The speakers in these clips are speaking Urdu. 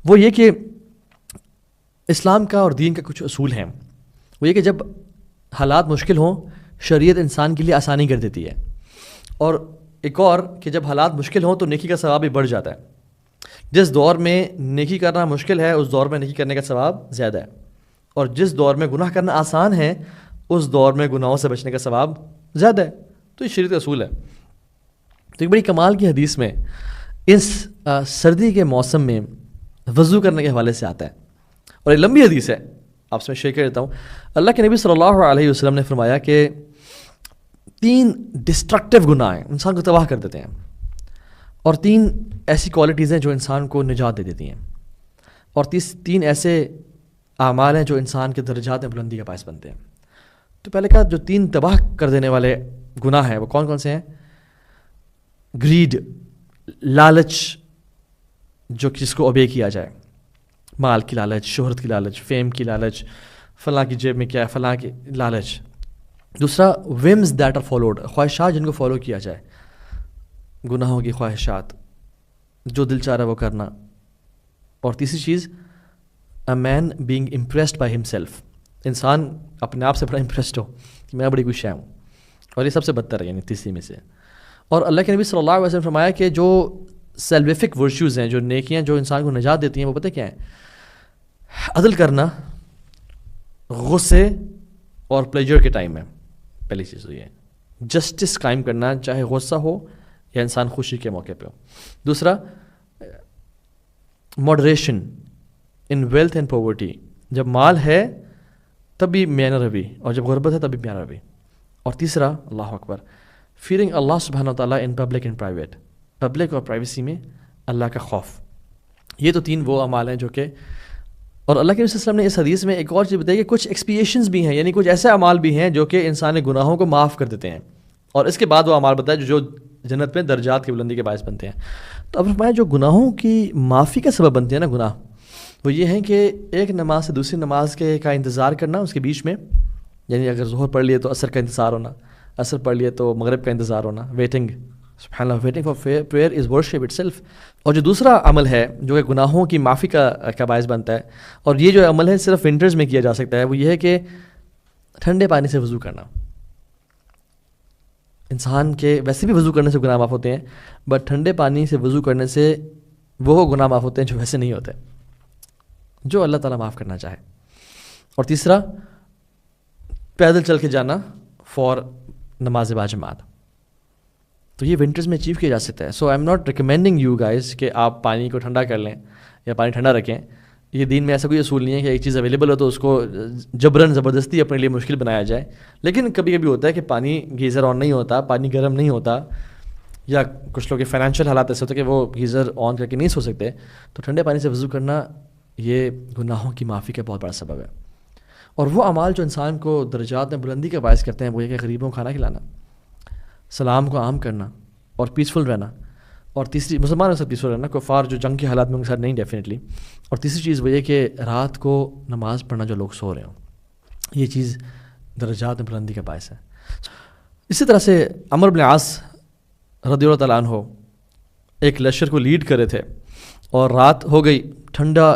وہ یہ کہ اسلام کا اور دین کا کچھ اصول ہیں. وہ یہ کہ جب حالات مشکل ہوں شریعت انسان کے لیے آسانی کر دیتی ہے, اور ایک اور کہ جب حالات مشکل ہوں تو نیکی کا ثواب بھی بڑھ جاتا ہے. جس دور میں نیکی کرنا مشکل ہے اس دور میں نیکی کرنے کا ثواب زیادہ ہے, اور جس دور میں گناہ کرنا آسان ہے اس دور میں گناہوں سے بچنے کا ثواب زیادہ ہے. تو یہ شریعت اصول ہے. تو ایک بڑی کمال کی حدیث میں اس سردی کے موسم میں وضو کرنے کے حوالے سے آتا ہے, اور ایک لمبی حدیث ہے, آپ سے میں شیئر کر دیتا ہوں. اللہ کے نبی صلی اللہ علیہ وسلم نے فرمایا کہ 3 ڈسٹرکٹیو گناہ ہیں, انسان کو تباہ کر دیتے ہیں, اور 3 ایسی کوالٹیز ہیں جو انسان کو نجات دے دیتی ہیں, اور 3 ایسے اعمال ہیں جو انسان کے درجات میں بلندی کا باعث بنتے ہیں. تو پہلے کا جو 3 تباہ کر دینے والے گناہ ہیں وہ کون کون سے ہیں؟ گریڈ, لالچ, جو جس کو اوبے کیا جائے, مال کی لالچ, شہرت کی لالچ, فیم کی لالچ, فلاں کی جیب میں کیا ہے, فلاں کی لالچ. دوسرا ومز دیٹ آر فالوڈ, خواہشات جن کو فالو کیا جائے, گناہوں کی خواہشات, جو دل چاہ رہا ہے وہ کرنا. اور تیسری چیز اے مین بینگ امپریسڈ بائی ہمسیلف, انسان اپنے آپ سے بڑا امپریسڈ ہو کہ میں بڑی خوش ہوں, اور یہ سب سے بدتر ہے یعنی تیسری میں سے. اور اللہ کے نبی صلی اللہ علیہ وسلم فرمایا کہ جو سیلویفک ورچوز ہیں, جو نیکیاں جو انسان کو نجات دیتی ہیں, وہ پتہ کیا ہیں؟ عدل کرنا غصے اور پلیجر کے ٹائم میں, پہلی چیز تو یہ ہے. جسٹس قائم کرنا چاہے غصہ ہو یا انسان خوشی کے موقع پہ ہو. دوسرا moderation in wealth and poverty, جب مال ہے تب بھی میانہ روی, اور جب غربت ہے تب بھی میانہ روی. اور تیسرا اللہ اکبر, فیئرنگ اللہ سبحانہ وتعالیٰ in public and private, public اور پرائیویسی میں اللہ کا خوف. یہ تو 3 وہ اعمال ہیں جو کہ, اور اللہ کے رسول صلی اللہ علیہ وسلم نے اس حدیث میں ایک اور چیز بتائی کہ کچھ ایکسپیشنز بھی ہیں, یعنی کچھ ایسے اعمال بھی ہیں جو کہ انسان گناہوں کو معاف کر دیتے ہیں, اور اس کے بعد وہ اعمال بتائے جو جنت میں درجات کی بلندی کے باعث بنتے ہیں. تو اب فرمایا جو گناہوں کی معافی کا سبب بنتے ہیں نا گناہ, وہ یہ ہیں کہ ایک نماز سے دوسری نماز کا انتظار کرنا اس کے بیچ میں, یعنی اگر ظہر پڑھ لیے تو عصر کا انتظار ہونا, عصر پڑھ لیے تو مغرب کا انتظار ہونا, ویٹنگ, سبحان Allah, waiting for prayer is worship itself. اور جو دوسرا عمل ہے جو کہ گناہوں کی معافی کا باعث بنتا ہے, اور یہ جو عمل ہے صرف ونٹرز میں کیا جا سکتا ہے, وہ یہ ہے کہ ٹھنڈے پانی سے وضو کرنا. انسان کے ویسے بھی وضو کرنے سے گناہ معاف ہوتے ہیں, بٹ ٹھنڈے پانی سے وضو کرنے سے وہ گناہ معاف ہوتے ہیں جو ویسے نہیں ہوتے, جو اللہ تعالیٰ معاف کرنا چاہے. اور تیسرا پیدل چل کے جانا فار نماز باجماعت. تو یہ ونٹرز میں اچیو کیا جا سکتا ہے. So I am not recommending you guys کہ آپ پانی کو ٹھنڈا کر لیں یا پانی ٹھنڈا رکھیں. یہ دین میں ایسا کوئی اصول نہیں ہے کہ ایک چیز اویلیبل ہو تو اس کو جبراً زبردستی اپنے لیے مشکل بنایا جائے. لیکن کبھی کبھی ہوتا ہے کہ پانی گیزر آن نہیں ہوتا, پانی گرم نہیں ہوتا, یا کچھ لوگ کے فائنینشیل حالات ایسے ہوتے ہیں کہ وہ گیزر آن کر کے نہیں سو سکتے, تو ٹھنڈے پانی سے وضو کرنا یہ گناہوں کی معافی کا بہت بڑا سبب ہے. اور وہ اعمال جو انسان کو درجات میں بلندی کا باعث کرتے ہیں وہ یہ کہ غریبوں کو کھانا کھلانا, سلام کو عام کرنا, اور پیسفل رہنا. اور تیسری مسلمانوں سے پیسفل رہنا, کفار جو جنگ کے حالات میں ان کے ساتھ نہیں ڈیفینیٹلی. اور تیسری چیز وہ یہ کہ رات کو نماز پڑھنا جو لوگ سو رہے ہوں, یہ چیز درجات میں بلندی کا باعث ہے. اسی طرح سے عمرو بن عاص رضی اللہ تعالیٰ عنہ ایک لشکر کو لیڈ کرے تھے, اور رات ہو گئی, ٹھنڈا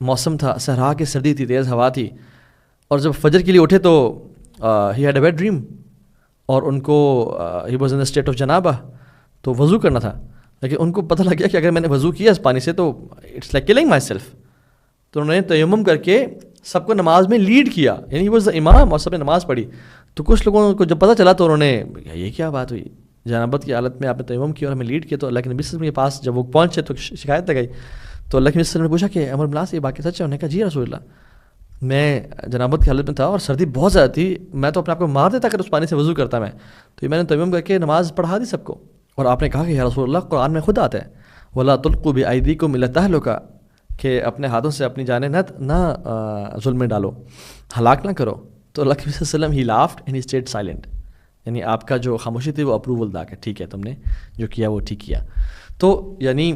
موسم تھا, صحرا کی سردی تھی, تیز ہوا تھی, اور جب فجر کے لیے اٹھے تو ہی ہیڈ اے بیڈ ڈریم, اور ان کو he was in state of جنابہ, تو وضو کرنا تھا. لیکن ان کو پتہ لگ گیا کہ اگر میں نے وضو کیا اس پانی سے تو it's like killing myself. تو انہوں نے تیمم کر کے سب کو نماز میں لیڈ کیا, یعنی ہی واز دا امام, اور سب نے نماز پڑھی. تو کچھ لوگوں کو جب پتہ چلا تو انہوں نے یہ کیا بات ہوئی, جنابت کی حالت میں آپ نے تیمم کیا اور ہمیں لیڈ کیا. تو اللہ کے نبی صلی اللہ علیہ وسلم کے پاس جب وہ پہنچے تو شکایت لگائی. تو اللہ کے نبی صلی اللہ علیہ وسلم نے پوچھا کہ عمرو بن عاص یہ واقعہ سچ ہے؟ انہوں نے کہا جی رسول اللہ, میں جنابت کی حالت میں تھا اور سردی بہت زیادہ تھی, میں تو اپنے آپ کو مار دیتا اگر اس پانی سے وضو کرتا میں. تو یہ میں نے تیمم کر کے نماز پڑھا دی سب کو. اور آپ نے کہا کہ یا رسول اللہ قرآن میں خود آتا ہے وَلَا تُلْقُوا بِأَيْدِيكُمْ إِلَى التَّهْلُكَةِ, کہ اپنے ہاتھوں سے اپنی جانیں نہ ظلم میں ڈالو, ہلاک نہ کرو. تو اللہ کے نبی صلی اللہ علیہ وسلم ہی laughed and he stayed silent, یعنی آپ کا جو خاموشی تھی وہ اپروول دا کہ ٹھیک ہے تم نے جو کیا وہ ٹھیک کیا. تو یعنی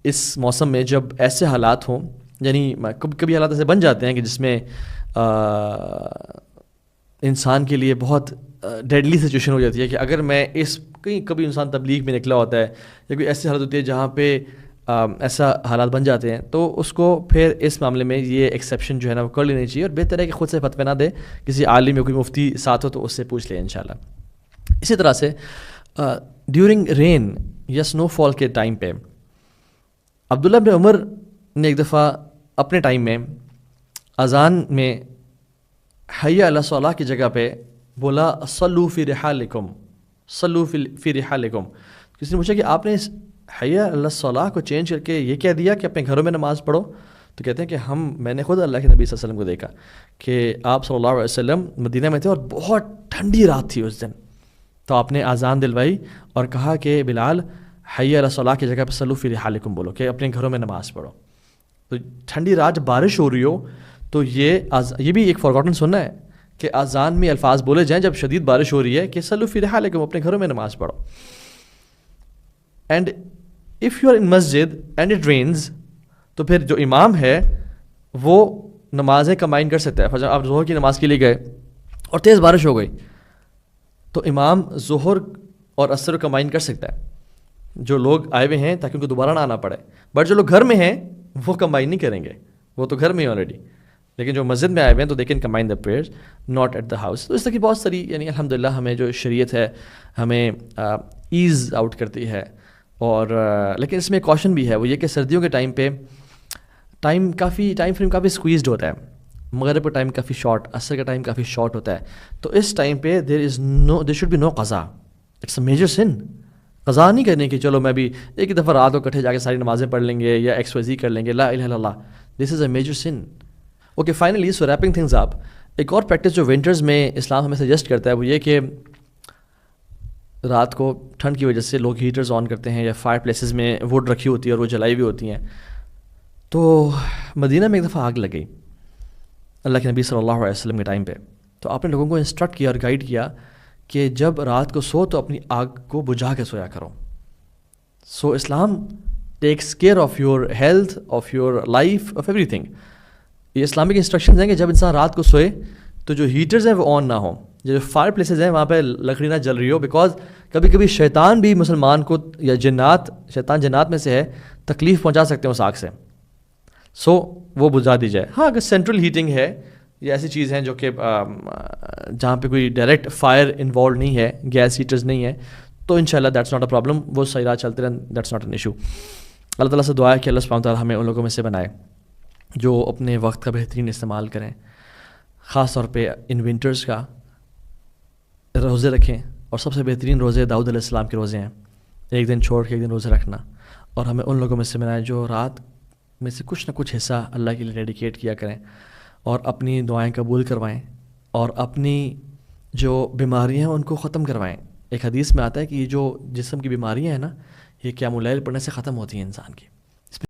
اس موسم میں جب ایسے حالات ہوں, یعنی کبھی حالات ایسے بن جاتے ہیں کہ جس میں انسان کے لیے بہت ڈیڈلی سچویشن ہو جاتی ہے کہ اگر میں کبھی انسان تبلیغ میں نکلا ہوتا ہے یا کوئی ایسی حالت ہوتی ہے جہاں پہ ایسا حالات بن جاتے ہیں تو اس کو پھر اس معاملے میں یہ ایکسیپشن جو ہے نا وہ کر لینی چاہیے، اور بہتر ہے کہ خود سے فتویٰ نہ دے، کسی عالم یا کوئی مفتی ساتھ ہو تو اس سے پوچھ لیں انشاءاللہ۔ اسی طرح سے ڈیورنگ رین یا سنو فال کے ٹائم پہ عبداللہ بن عمر نے ایک دفعہ اپنے ٹائم میں اذان میں حی علی الصلاۃ کی جگہ پہ بولا صلوا فی رحالکم، صلوا فی رحالکم۔ کسی نے پوچھا کہ آپ نے اس حی علی الصلاۃ کو چینج کر کے یہ کہہ دیا کہ اپنے گھروں میں نماز پڑھو؟ تو کہتے ہیں کہ میں نے خود اللہ کے نبی صلی اللہ علیہ وسلم کو دیکھا کہ آپ صلی اللہ علیہ وسلم مدینہ میں تھے اور بہت ٹھنڈی رات تھی اس دن، تو آپ نے اذان دلوائی اور کہا کہ بلال حی علی الصلاۃ کی جگہ پہ صلوا فی رحالکم بولو، کہ اپنے گھروں میں نماز پڑھو۔ تو ٹھنڈی رات جب بارش ہو رہی ہو تو یہ بھی ایک فارگوٹن سننا ہے کہ اذان میں الفاظ بولے جائیں جب شدید بارش ہو رہی ہے کہ صلوا فی رحالکم، اپنے گھروں میں نماز پڑھو۔ And if you are in مسجد اینڈ اٹ رینز، تو پھر جو امام ہے وہ نمازیں کمبائن کر سکتا ہے۔ فجر آپ ظہر کی نماز کے لیے گئے اور تیز بارش ہو گئی تو امام ظہر اور عصر کمبائن کر سکتا ہے، جو لوگ آئے ہوئے ہیں تاکہ ان کو دوبارہ نہ آنا پڑے، بٹ جو لوگ گھر میں ہیں وہ کمبائن نہیں کریں گے، وہ تو گھر میں ہی آلریڈی، لیکن جو مسجد میں آئے ہوئے ہیں تو they can combine the prayers not at the house. تو اس طرح کی بہت ساری یعنی الحمدللہ ہمیں جو شریعت ہے ہمیں ایز آؤٹ کرتی ہے، اور لیکن اس میں ایک کوشن بھی ہے، وہ یہ کہ سردیوں کے ٹائم پہ ٹائم فریم کافی سکویزڈ ہوتا ہے، مغرب کا ٹائم کافی شارٹ، عصر کا ٹائم کافی شارٹ ہوتا ہے، تو اس ٹائم پہ دیر شوڈ بی نو قضا، اٹس اے میجر سن۔ قضا نہیں کرنے کی چلو میں بھی ایک ہی دفعہ رات کو کٹھے جا کے ساری نمازیں پڑھ لیں گے یا XYZ کر لیں گے، لا الہ الا اللہ، دس از اے میجر سن۔ اوکے فائنلی سو ریپنگ تھنگز اپ، ایک اور پریکٹس جو ونٹرز میں اسلام ہمیں سجیسٹ کرتا ہے وہ یہ کہ رات کو ٹھنڈ کی وجہ سے لوگ ہیٹرز آن کرتے ہیں یا فائر پلیسز میں ووڈ رکھی ہوتی ہے اور وہ جلائی ہوئی ہوتی ہیں۔ تو مدینہ میں ایک دفعہ آگ لگ گئی اللہ کے نبی صلی اللہ علیہ وسلم کے ٹائم پہ، تو آپ نے لوگوں کو انسٹرکٹ کیا اور گائیڈ کیا کہ جب رات کو سو تو اپنی آگ کو بجھا کے سویا کرو۔ So Islam takes care of your health, of your life, of ایوری تھنگ۔ یہ اسلامک انسٹرکشنز ہیں کہ جب انسان رات کو سوئے تو جو ہیٹرز ہیں وہ آن نہ ہوں، جو فائر پلیسز ہیں وہاں پہ لکڑی نہ جل رہی ہو، بیکاز کبھی کبھی شیطان بھی مسلمان کو یا شیطان جنات میں سے ہے، تکلیف پہنچا سکتے ہیں اس آگ سے، سو وہ بجھا دی جائے۔ ہاں اگر سینٹرل ہیٹنگ ہے یا ایسی چیز ہیں جو کہ جہاں پہ کوئی ڈائریکٹ فائر انوالو نہیں ہے، گیس ہیٹرز نہیں ہے، تو انشاءاللہ دیٹس ناٹ اے پرابلم، وہ صحیح راہ چلتے رہیں، دیٹس ناٹ این ایشو۔ اللہ تعالیٰ سے دعا ہے کہ اللہ سبحانہ وتعالیٰ ہمیں ان لوگوں میں سے بنائے جو اپنے وقت کا بہترین استعمال کریں، خاص طور پہ ان ونٹرز کا روزے رکھیں، اور سب سے بہترین روزے داؤد علیہ السلام کے روزے ہیں، ایک دن چھوڑ کے ایک دن روزے رکھنا، اور ہمیں ان لوگوں میں سے بنائے جو رات میں سے کچھ نہ کچھ حصہ اللہ کے لیے ڈیڈیکیٹ کیا کریں اور اپنی دعائیں قبول کروائیں اور اپنی جو بیماریاں ہیں ان کو ختم کروائیں۔ ایک حدیث میں آتا ہے کہ یہ جو جسم کی بیماریاں ہیں نا، یہ قیام اللیل پڑھنے سے ختم ہوتی ہیں انسان کی۔